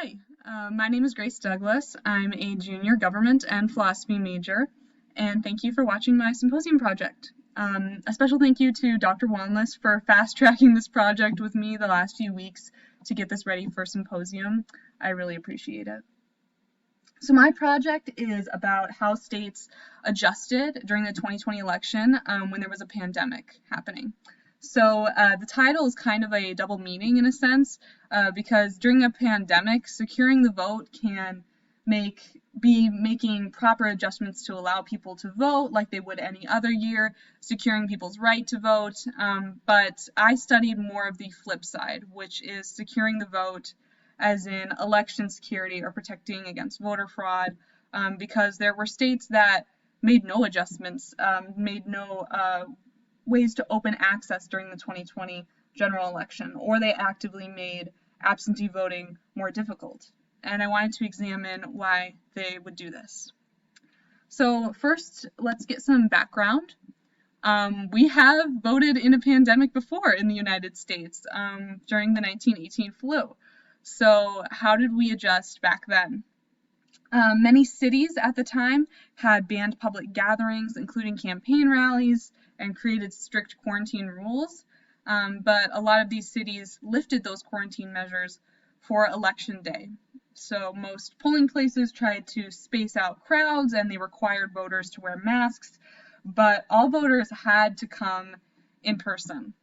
Hi, my name is Grace Douglas. I'm a junior government and philosophy major, and thank you for watching my symposium project. A special thank you to Dr. Wanless for fast-tracking this project with me the last few weeks to get this ready for symposium. I really appreciate it. So my project is about how states adjusted during the 2020 election when there was a pandemic happening. So the title is kind of a double meaning in a sense, because during a pandemic, securing the vote can be making proper adjustments to allow people to vote like they would any other year, securing people's right to vote. But I studied more of the flip side, which is securing the vote as in election security or protecting against voter fraud, because there were states that made no adjustments, made no ways to open access during the 2020 general election, or they actively made absentee voting more difficult. And I wanted to examine why they would do this. So first, let's get some background. We have voted in a pandemic before in the United States during the 1918 flu. So how did we adjust back then? Many cities at the time had banned public gatherings, including campaign rallies, and created strict quarantine rules. But a lot of these cities lifted those quarantine measures for election day. So most polling places tried to space out crowds and they required voters to wear masks, but all voters had to come in person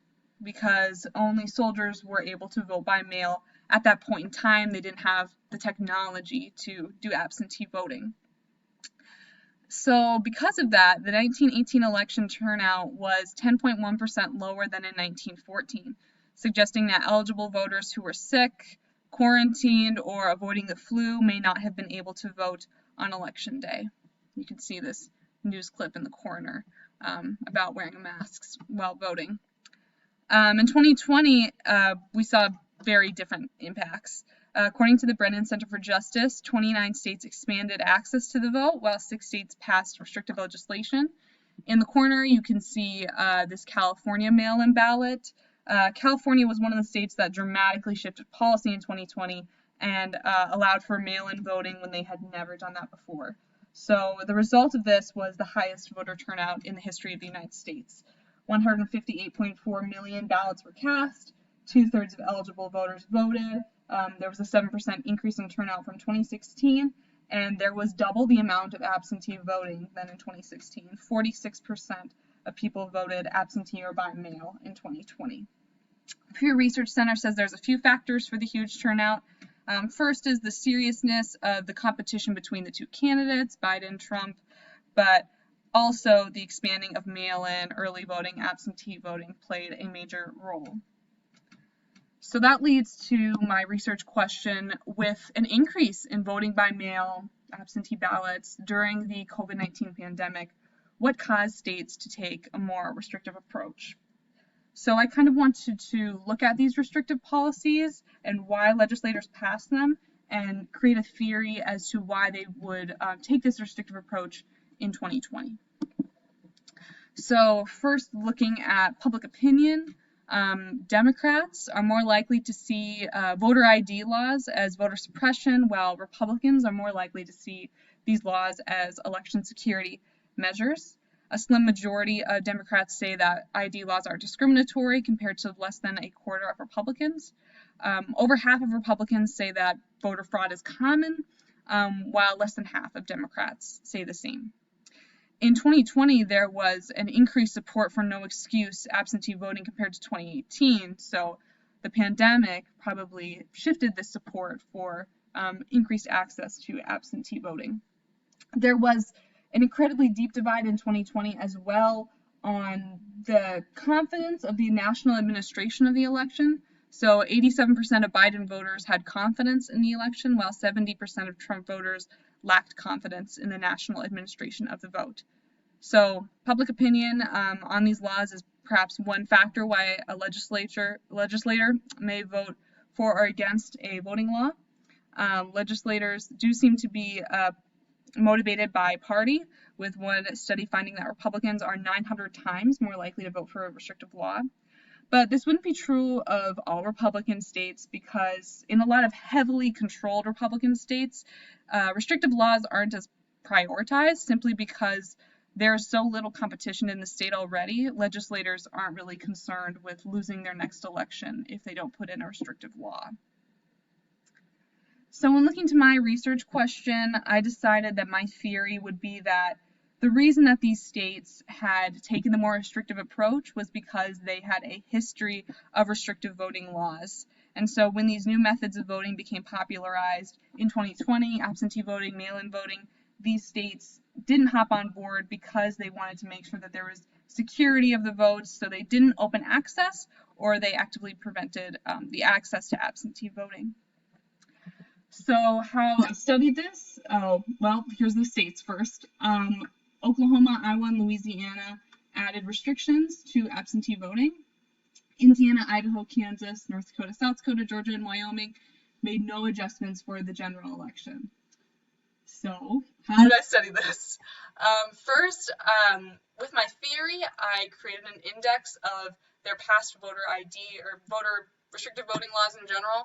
because only soldiers were able to vote by mail. At that point in time, they didn't have the technology to do absentee voting. So because of that, the 1918 election turnout was 10.1% lower than in 1914, suggesting that eligible voters who were sick, quarantined, or avoiding the flu may not have been able to vote on election day. You can see this news clip in the corner about wearing masks while voting. In 2020, we saw very different impacts. According to the Brennan Center for Justice, 29 states expanded access to the vote, while 6 states passed restrictive legislation. In the corner, you can see this California mail-in ballot. California was one of the states that dramatically shifted policy in 2020 and allowed for mail-in voting when they had never done that before. So the result of this was the highest voter turnout in the history of the United States. 158.4 million ballots were cast. 2/3 of eligible voters voted. There was a 7% increase in turnout from 2016, and there was double the amount of absentee voting than in 2016. 46% of people voted absentee or by mail in 2020. Pew Research Center says there's a few factors for the huge turnout. First is the seriousness of the competition between the two candidates, Biden, Trump, but also the expanding of mail-in, early voting, absentee voting played a major role. So that leads to my research question: with an increase in voting by mail, absentee ballots during the COVID-19 pandemic, what caused states to take a more restrictive approach? So I kind of wanted to look at these restrictive policies and why legislators passed them and create a theory as to why they would take this restrictive approach in 2020. So first, looking at public opinion, Democrats are more likely to see voter ID laws as voter suppression, while Republicans are more likely to see these laws as election security measures. A slim majority of Democrats say that ID laws are discriminatory compared to less than a quarter of Republicans. Over half of Republicans say that voter fraud is common, while less than half of Democrats say the same. In 2020, there was an increased support for no excuse absentee voting compared to 2018, so the pandemic probably shifted this support for increased access to absentee voting. There was an incredibly deep divide in 2020 as well on the confidence of the national administration of the election. So 87% of Biden voters had confidence in the election, while 70% of Trump voters lacked confidence in the national administration of the vote. So public opinion on these laws is perhaps one factor why a legislator may vote for or against a voting law. Legislators do seem to be motivated by party, with one study finding that Republicans are 900 times more likely to vote for a restrictive law. But this wouldn't be true of all Republican states because in a lot of heavily controlled Republican states, restrictive laws aren't as prioritized simply because there's so little competition in the state already. Legislators aren't really concerned with losing their next election if they don't put in a restrictive law. So when looking to my research question, I decided that my theory would be that the reason that these states had taken the more restrictive approach was because they had a history of restrictive voting laws. And so when these new methods of voting became popularized in 2020, absentee voting, mail-in voting, these states didn't hop on board because they wanted to make sure that there was security of the votes, so they didn't open access or they actively prevented the access to absentee voting. So how I studied this, well, here's the states first. Oklahoma, Iowa, and Louisiana added restrictions to absentee voting. Indiana, Idaho, Kansas, North Dakota, South Dakota, Georgia, and Wyoming made no adjustments for the general election. So how did I study this? First, with my theory, I created an index of their past voter ID or voter restrictive voting laws in general.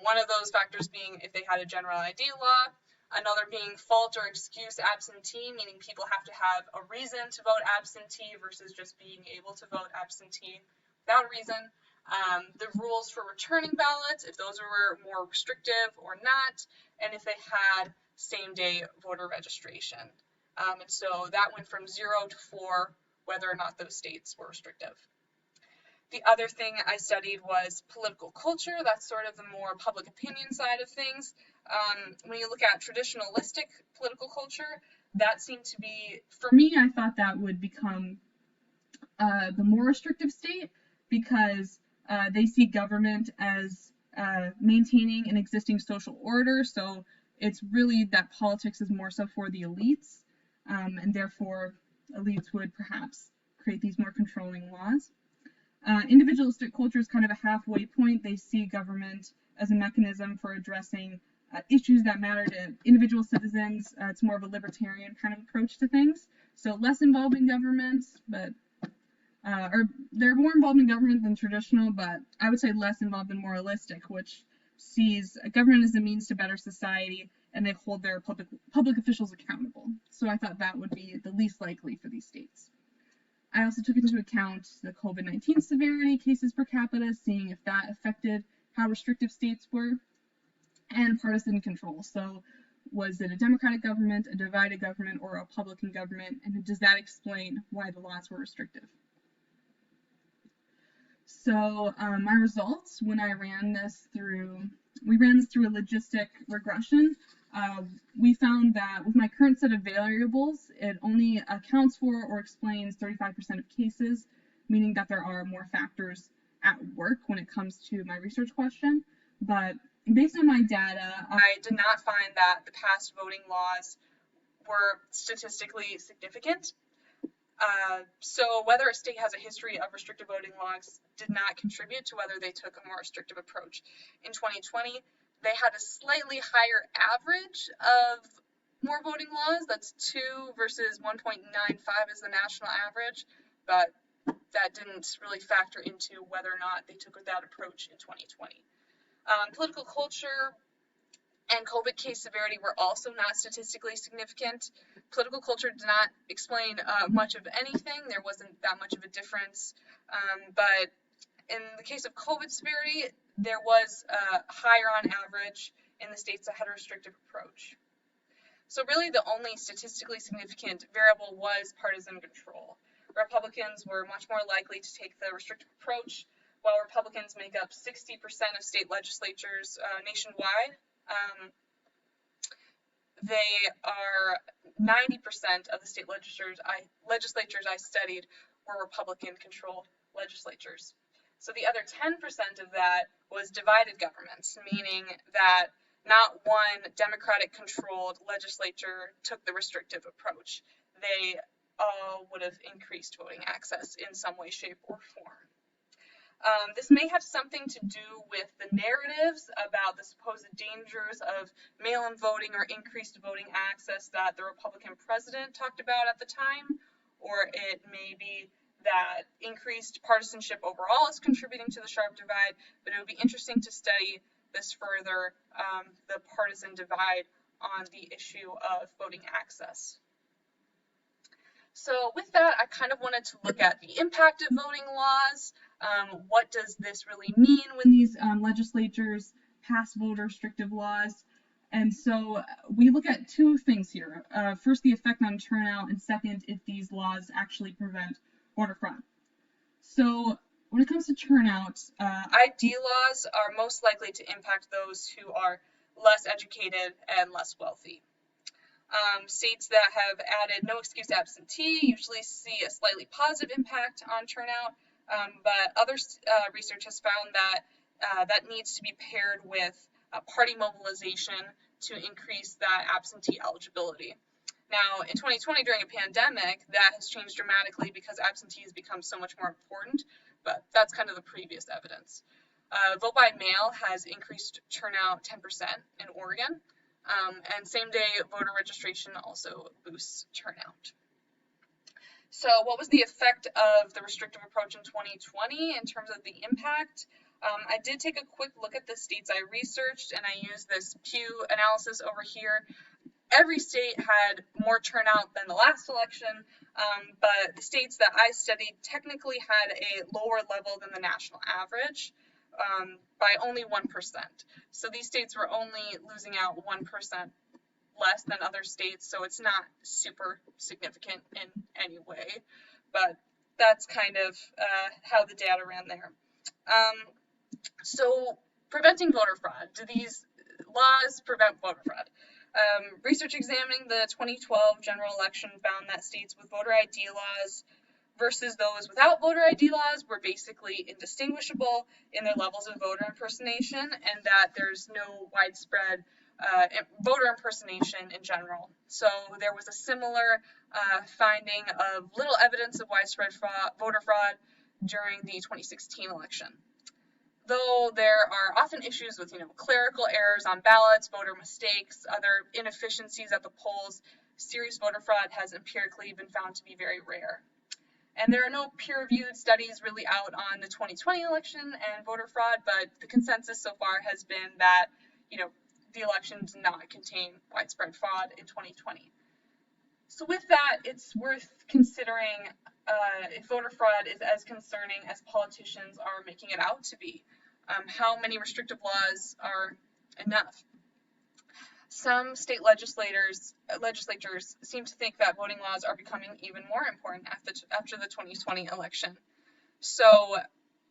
One of those factors being if they had a general ID law, another being fault or excuse absentee, meaning people have to have a reason to vote absentee versus just being able to vote absentee without a reason. The rules for returning ballots, if those were more restrictive or not, and if they had same-day voter registration. And so that went from 0 to 4, whether or not those states were restrictive. The other thing I studied was political culture. That's sort of the more public opinion side of things. When you look at traditionalistic political culture, that seemed to be, for me, I thought that would become the more restrictive state because they see government as maintaining an existing social order. So it's really that politics is more so for the elites, and therefore elites would perhaps create these more controlling laws. Individualistic culture is kind of a halfway point. They see government as a mechanism for addressing issues that matter to individual citizens. It's more of a libertarian kind of approach to things. So less involved in government, but or they're more involved in government than traditional, but I would say less involved in moralistic, which sees government as a means to better society, and they hold their public officials accountable. So I thought that would be the least likely for these states. I also took into account the COVID-19 severity, cases per capita, seeing if that affected how restrictive states were, and partisan control. So was it a Democratic government, a divided government, or a Republican government, and does that explain why the laws were restrictive? So my results, when I ran this through, we ran this through a logistic regression. We found that with my current set of variables, it only accounts for or explains 35% of cases, meaning that there are more factors at work when it comes to my research question. But based on my data, I did not find that the past voting laws were statistically significant. So whether a state has a history of restrictive voting laws did not contribute to whether they took a more restrictive approach. In 2020, they had a slightly higher average of more voting laws. That's 2 versus 1.95 is the national average, but that didn't really factor into whether or not they took that approach in 2020. Political culture and COVID case severity were also not statistically significant. Political culture did not explain much of anything. There wasn't that much of a difference. But in the case of COVID severity, there was higher on average in the states that had a restrictive approach. So really the only statistically significant variable was partisan control. Republicans were much more likely to take the restrictive approach, while Republicans make up 60% of state legislatures nationwide. They are 90% of the state legislatures I studied were Republican-controlled legislatures. So the other 10% of that was divided governments, meaning that not one Democratic-controlled legislature took the restrictive approach. They all would have increased voting access in some way, shape, or form. This may have something to do with the narratives about the supposed dangers of mail-in voting or increased voting access that the Republican president talked about at the time, or it may be that increased partisanship overall is contributing to the sharp divide, but it would be interesting to study this further, the partisan divide on the issue of voting access. So with that, I kind of wanted to look at the impact of voting laws. What does this really mean when these legislatures pass voter restrictive laws? And so we look at two things here. First, the effect on turnout, and second, if these laws actually prevent voter fraud. So when it comes to turnout, ID laws are most likely to impact those who are less educated and less wealthy. States that have added no excuse absentee usually see a slightly positive impact on turnout, but other research has found that that needs to be paired with party mobilization to increase that absentee eligibility. Now, in 2020, during a pandemic, that has changed dramatically because absentees become so much more important, but that's kind of the previous evidence. Vote by mail has increased turnout 10% in Oregon, and same-day voter registration also boosts turnout. So what was the effect of the restrictive approach in 2020 in terms of the impact? I did take a quick look at the states I researched, and I used this Pew analysis over here. Every state had more turnout than the last election, but the states that I studied technically had a lower level than the national average by only 1%. So these states were only losing out 1% less than other states, so it's not super significant in any way, but that's kind of how the data ran there. So preventing voter fraud. Do these laws prevent voter fraud? Research examining the 2012 general election found that states with voter ID laws versus those without voter ID laws were basically indistinguishable in their levels of voter impersonation, and that there's no widespread voter impersonation in general. So there was a similar finding of little evidence of widespread voter fraud during the 2016 election. Though there are often issues with, clerical errors on ballots, voter mistakes, other inefficiencies at the polls, serious voter fraud has empirically been found to be very rare. And there are no peer-reviewed studies really out on the 2020 election and voter fraud, but the consensus so far has been that, the election did not contain widespread fraud in 2020. So with that, it's worth considering if voter fraud is as concerning as politicians are making it out to be. How many restrictive laws are enough? Some state legislatures seem to think that voting laws are becoming even more important after the 2020 election. So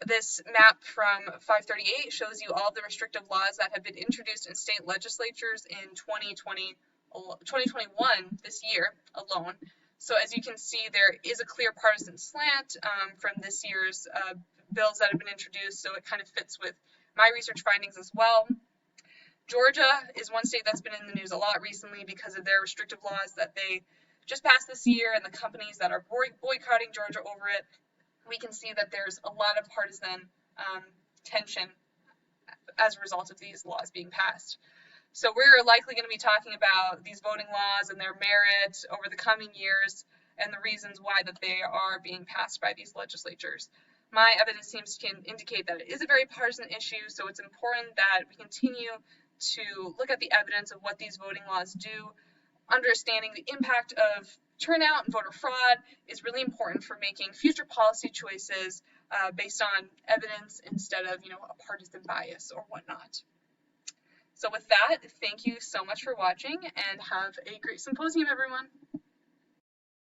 this map from 538 shows you all the restrictive laws that have been introduced in state legislatures in 2021, this year alone. So as you can see, there is a clear partisan slant from this year's bills that have been introduced, so it kind of fits with my research findings as well. Georgia is one state that's been in the news a lot recently because of their restrictive laws that they just passed this year and the companies that are boycotting Georgia over it. We can see that there's a lot of partisan tension as a result of these laws being passed. So we're likely going to be talking about these voting laws and their merit over the coming years and the reasons why that they are being passed by these legislatures. My evidence seems to indicate that it is a very partisan issue, so it's important that we continue to look at the evidence of what these voting laws do. Understanding the impact of turnout and voter fraud is really important for making future policy choices based on evidence instead of, a partisan bias or whatnot. So with that, thank you so much for watching and have a great symposium, everyone.